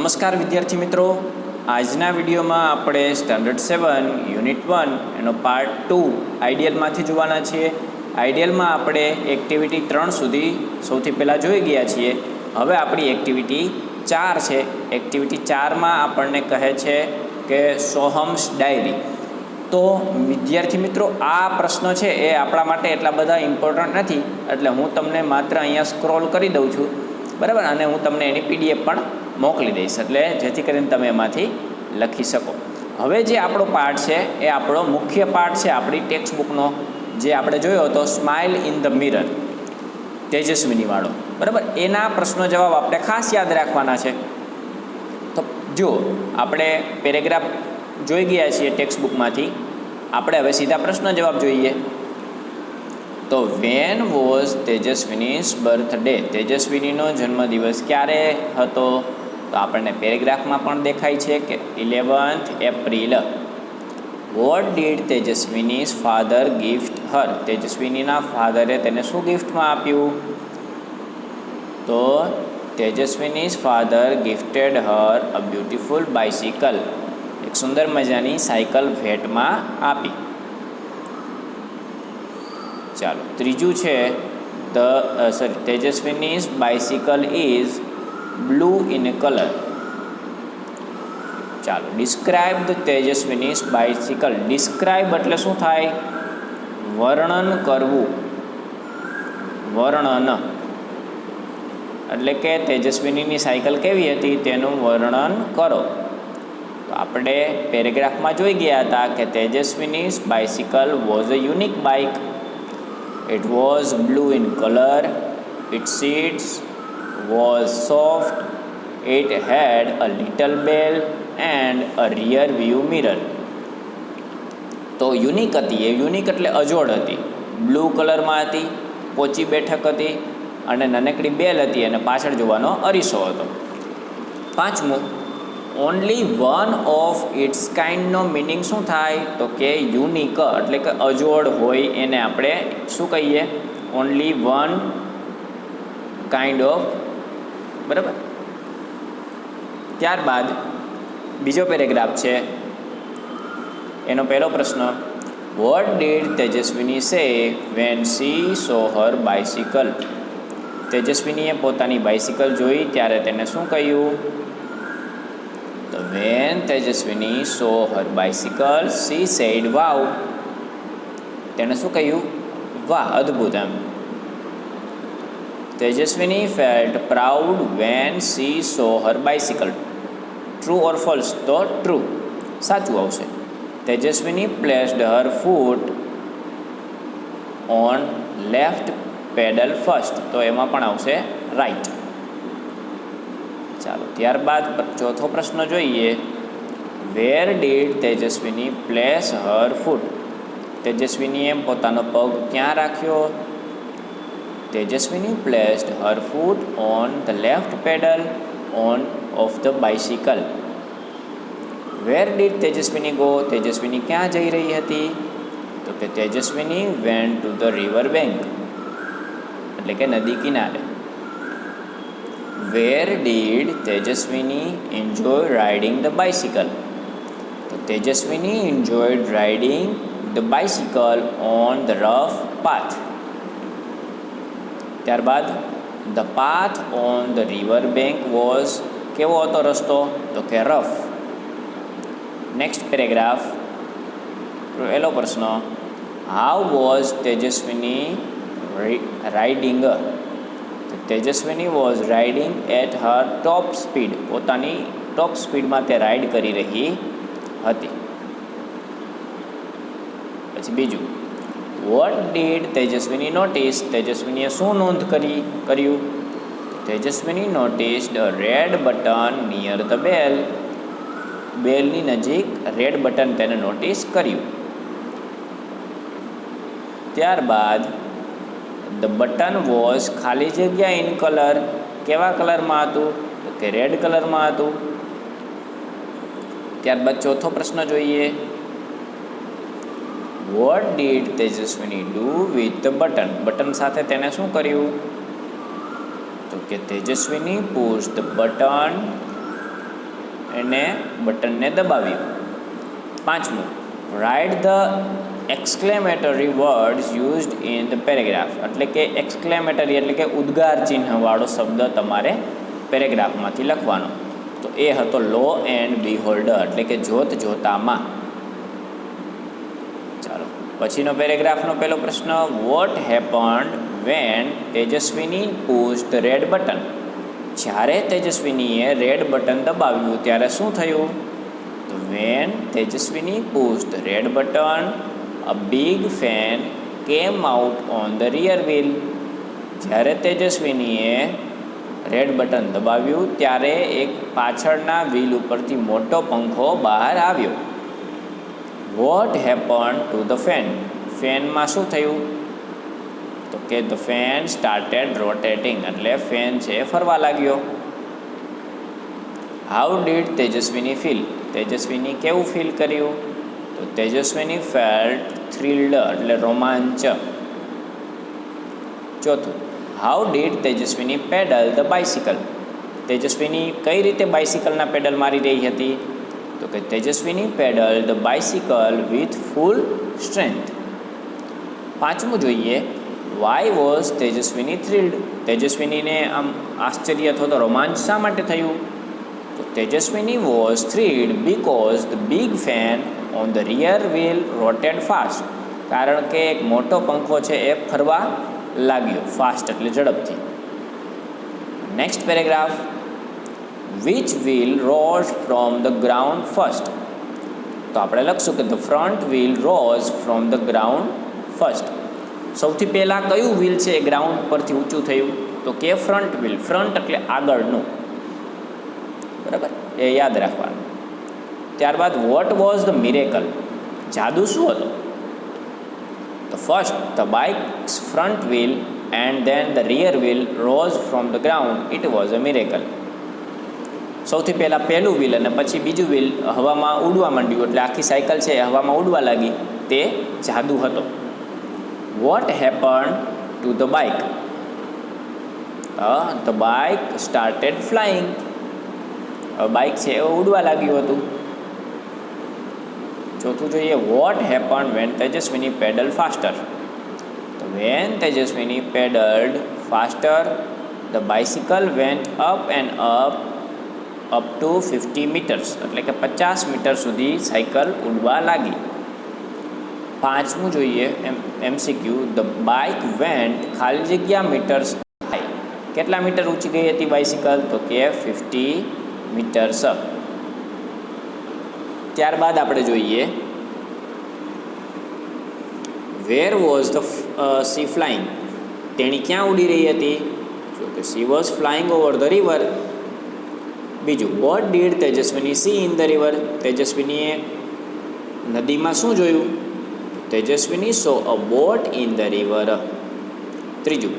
નમસ્કાર વિદ્યાર્થી મિત્રો, આજના વિડીયોમાં આપણે સ્ટાન્ડર્ડ 7 યુનિટ 1 એનો પાર્ટ 2 આઈડિયલમાંથી જોવાના છીએ. આઈડિયલમાં આપણે એક્ટિવિટી 3 સુધી સૌથી પહેલાં જોઈ ગયા છીએ. હવે આપણી એક્ટિવિટી 4 છે. એક્ટિવિટી 4માં આપણને કહે છે કે સોહમ્સ ડાયરી. તો વિદ્યાર્થી મિત્રો, આ પ્રશ્ન છે એ આપણા માટે એટલા બધા ઇમ્પોર્ટન્ટ નથી, એટલે હું તમને માત્ર અહીંયા સ્ક્રોલ કરી દઉં છું, બરાબર. અને હું તમને એની PDF પણ મોકલી દઈશ, એટલે જેથી કરીને તમે એમાંથી લખી શકો. હવે જે આપણો પાર્ટ છે એ આપણો મુખ્ય પાર્ટ છે આપણી ટેક્સ્ટ બુકનો, જે આપણે જોયો હતો સ્માઇલ ઇન ધ મિરર, તેજસ્વીનીવાળો, બરાબર. એના પ્રશ્નો જવાબ આપણે ખાસ યાદ રાખવાના છે. તો જો આપણે પેરેગ્રાફ જોઈ ગયા છીએ ટેક્સ્ટ બુકમાંથી, આપણે હવે સીધા પ્રશ્ન જવાબ જોઈએ. તો વેન વોઝ તેજસ્વીનીઝ બર્થડે? તેજસ્વીનીનો જન્મદિવસ ક્યારે હતો? તો આપણને પેરેગ્રાફમાં પણ દેખાય છે કે 11th April. What did Tejaswini's father gift her? તેજસ્વીનીના ફાધરે તેને શું ગિફ્ટમાં આપ્યું? તો Tejaswini's father gifted her a beautiful bicycle. એક સુંદર મજાની સાયકલ ભેટમાં આપી. ચાલો, ત્રીજું છે Tejaswini's bicycle is blue in colour. ચાલો, describe the Tejaswini's bicycle. Describe એટલે શું થાય? વર્ણન કરવું. વર્ણન એટલે કે તેજસ્વીનીની સાયકલ કેવી હતી તેનું વર્ણન કરો. તો આપણે પેરેગ્રાફમાં જોઈ ગયા હતા કે Tejaswini's bicycle was a unique bike. It was blue in color, its seats was soft, it had a little bell and a rear view mirror. તો યુનિક હતી. એ યુનિક એટલે અજોડ હતી. બ્લુ કલરમાં હતી, પોચી બેઠક હતી અને નાનકડી બેલ હતી અને પાછળ જોવાનો અરીસો હતો. પાંચમું, ઓનલી વન ઓફ ઇટ્સ કાઇન્ડનો મિનિંગ શું થાય? તો કે યુનિક એટલે કે અજોડ હોય એને આપણે શું કહીએ? ઓનલી વન કાઇન્ડ ઓફ, બરાબર. ત્યારબાદ બીજો પેરેગ્રાફ છે, એનો પહેલો પ્રશ્ન, vote did Tejaswini say when she saw her bicycle? તેજસ્વીનીએ પોતાની બાઇસિકલ જોઈ ત્યારે તેને શું કહ્યું? તો when Tejaswini saw her bicycle she said wow. તેણે શું કહ્યું? વાહ, અદ્ભુત એમ. Tejaswini felt proud when she saw her bicycle. True or false? તો ટ્રુ, સાચું આવશે. Tejaswini placed her foot on left pedal first. તો એમાં પણ આવશે રાઈટ. ચાલો, ત્યારબાદ ચોથો પ્રશ્ન જોઈએ. વેર ડીડ તેજસ્વીની પ્લેસ હર ફૂટ? તેજસ્વીનીએ પોતાનો પગ ક્યાં રાખ્યો? Tejaswini placed her foot on the left pedal on of the bicycle. Where did Tejaswini go? Tejaswini ક્યાં જઈ રહી હતી? તો કે Tejaswini went to the river bank, એટલે કે નદી કિનારે. Where did Tejaswini enjoy riding the bicycle? તો Tejaswini enjoyed riding the bicycle on the rough path. ત્યારબાદ the path on the river bank was, કેવો હતો રસ્તો? તો કે રફ. નેક્સ્ટ પેરેગ્રાફ, પહેલો પ્રશ્ન, how was Tejaswini riding? Tejaswini was riding at her top speed. પોતાની ટોપ સ્પીડમાં તે રાઇડ કરી રહી હતી. પછી બીજું, વોટ ડીડ તેજસ્વીની નોટિસ? તેજસ્વીનીએ શું નોંધ કર્યું? Tejaswini noticed a red button near the bell. બેલની નજીક રેડ બટન તેને નોટિસ કર્યું. ત્યારબાદ ધ બટન વોઝ ખાલી જગ્યા ઇન કલર. કેવા કલરમાં હતું? તો કે રેડ કલરમાં હતું. ત્યારબાદ ચોથો પ્રશ્ન જોઈએ. What did Tejaswini do with the button? Button સાથે તેને શું કર્યું? તો કે તેજસ્વીની પુશ ધ બટન એને બટનને દબાવ્યું. પાંચમું, write the exclamatory words used in the paragraph. એટલે કે એક્સક્લેમેટરી એટલે કે ઉદ્ગાર ચિહ્નવાળો શબ્દ તમારે પેરેગ્રાફમાંથી લખવાનો. તો એ હતો લો એન્ડ બિહોલ્ડર એટલે કે જોત જોતામાં. ચાલો પછીનો પેરેગ્રાફનો પહેલો પ્રશ્ન, what happened when Tejaswini push the red button. જ્યારે તેજસ્વીનીએ રેડ બટન દબાવ્યું ત્યારે શું થયું? તો when Tejaswini push the red button a big fan came out on the rear wheel. જ્યારે તેજસ્વીનીએ રેડ બટન દબાવ્યું ત્યારે એક પાછળના વ્હીલ ઉપરથી મોટો પંખો બહાર આવ્યો. What happen to the fan. ફેનમાં શું થયું? તો કે ધ ફેન સ્ટાર્ટેડ રોટેટિંગ એટલે ફેન છે ફરવા લાગ્યો. How did Tejaswini feel. Tejaswini કેવું ફીલ કર્યું? તો તેજસ્વીની ફેલ્ટ થ્રિલ્ડ એટલે રોમાંચ. ચોથું, how did Tejaswini pedal the bicycle. Tejaswini કઈ રીતે બાઇસિકલના પેડલ મારી રહી હતી? તો કે Tejaswini pedal the bicycle with full strength. પાંચમું જોઈએ, વાય વોઝ તેજસ્વીની થ્રિલ્ડ. તેજસ્વીનીને આમ આશ્ચર્ય અથવા તો રોમાંચ શા માટે થયું? તો Tejaswini was thrilled because the big fan on the rear wheel rotated fast. કારણ કે એક મોટો પંખો છે એ ફરવા લાગ્યો, ફાસ્ટ એટલે ઝડપથી. Next paragraph, which wheel rose from the ground first. તો આપણે લખશું કે the front wheel rose from the ground first. સૌથી પહેલાં કયું વ્હીલ છે એ ગ્રાઉન્ડ પરથી ઊંચું થયું? તો કે ફ્રન્ટ વ્હીલ. ફ્રન્ટ એટલે આગળનું, બરાબર, એ યાદ રાખવાનું. ત્યારબાદ વોટ વોઝ ધ મિરેકલ. જાદુ શું હતો? તો first the bikes front wheel and then the rear wheel rose from the ground. It was a miracle. સૌથી પહેલાં પહેલું વ્હીલ અને પછી બીજું વ્હીલ હવામાં ઉડવા માંડ્યું એટલે આખી સાયકલ છે એ હવામાં ઉડવા લાગી. તે જાદુ હતો. What happen to the bike. The bike started flying. Bike છે એ ઉડવા લાગ્યું હતું. ચોથું જોઈએ, what happen when Tejaswini pedal faster. તો when Tejaswini pedalled faster the bicycle went up and up to 50 metres એટલે કે 50 મીટર સુધી સાયકલ ઉડવા લાગી. પાંચમું જોઈએ એમસીક્યુ, ધ બાઇક વેન્ટ ખાલી જગ્યા મીટર્સ હાઈ. કેટલા મીટર ઊંચી ગઈ હતી બાઇસિકલ? તો કે 50 મીટર્સ. ત્યારબાદ આપણે જોઈએ, where was the she flying. તેણી ક્યાં ઉડી રહી હતી? જો કે she was flying over the river. બીજું, what did Tejaswini see in the river. તેજસ્વીનીએ નદીમાં શું જોયું? Tejaswini saw a boat in the river. ત્રીજું,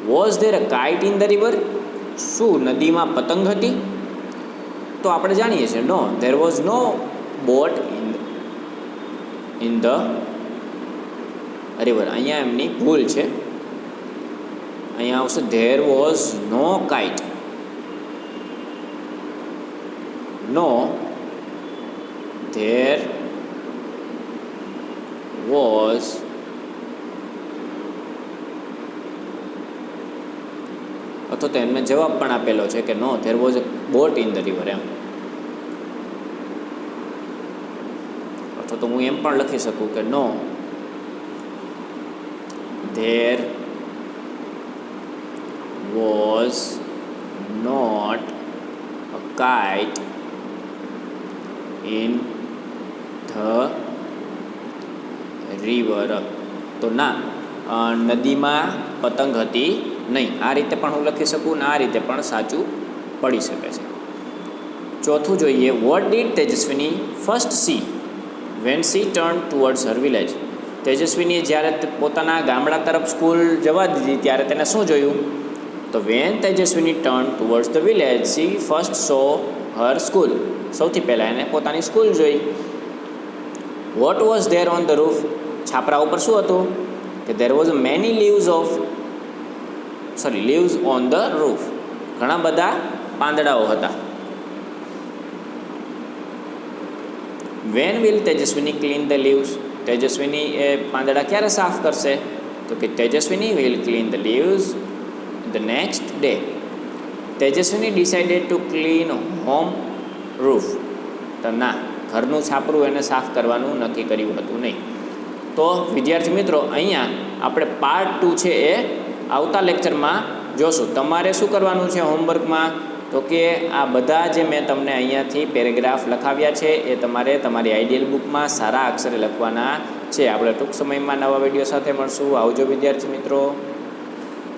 was there a kite in the river. શું નદીમાં પતંગ હતી? તો આપણે જાણીએ છીએ no, there was no boat in the river. અહીંયા એમની ભૂલ છે. અહીંયા આવશે there was no kite. No, there was અથવા તો એમને જવાબ પણ આપેલો છે કે no there was a boat in the river એમ. અથવા તો હું એમ પણ લખી શકું કે no there was not a kite in the river. તો ના, નદીમાં પતંગ હતી નહીં. આ રીતે પણ હું લખી શકું ને આ રીતે પણ સાચું પડી શકે છે. ચોથું જોઈએ, what did Tejaswini first see when she turn towards her village. તેજસ્વીનીએ જ્યારે પોતાના ગામડા તરફ સ્કૂલ જવા દીધી ત્યારે તેને શું જોયું? તો when Tejaswini turn towards the village she first saw her school. સૌથી પહેલાં એને પોતાની સ્કૂલ જોઈ. What was there on the roof. છાપરા ઉપર શું હતું? કે there was many leaves on the roof. ઘણા બધા પાંદડાઓ હતા when will Tejaswini clean the leaves? Tejaswini એ પાંદડા ક્યારે સાફ કરશે? તો કે Tejaswini will clean the leaves the next day. Tejaswini decided to clean home roof. તો ના, ઘરનું છાપરું એને સાફ કરવાનું નક્કી કર્યું હતું નહીં. તો વિદ્યાર્થી મિત્રો, અહીંયા આપણે પાર્ટ 2 છે એ આવતા લેક્ચરમાં જોશું. તમારે શું કરવાનું છે હોમવર્કમાં? તો કે આ બધા જે મેં તમને અહીંયાથી પેરેગ્રાફ લખાવ્યા છે એ તમારે તમારી આઈડિયલ બુકમાં સારા અક્ષરે લખવાના છે. આપણે ટૂંક સમયમાં નવા વિડીયો સાથે મળશું. આવજો વિદ્યાર્થી મિત્રો.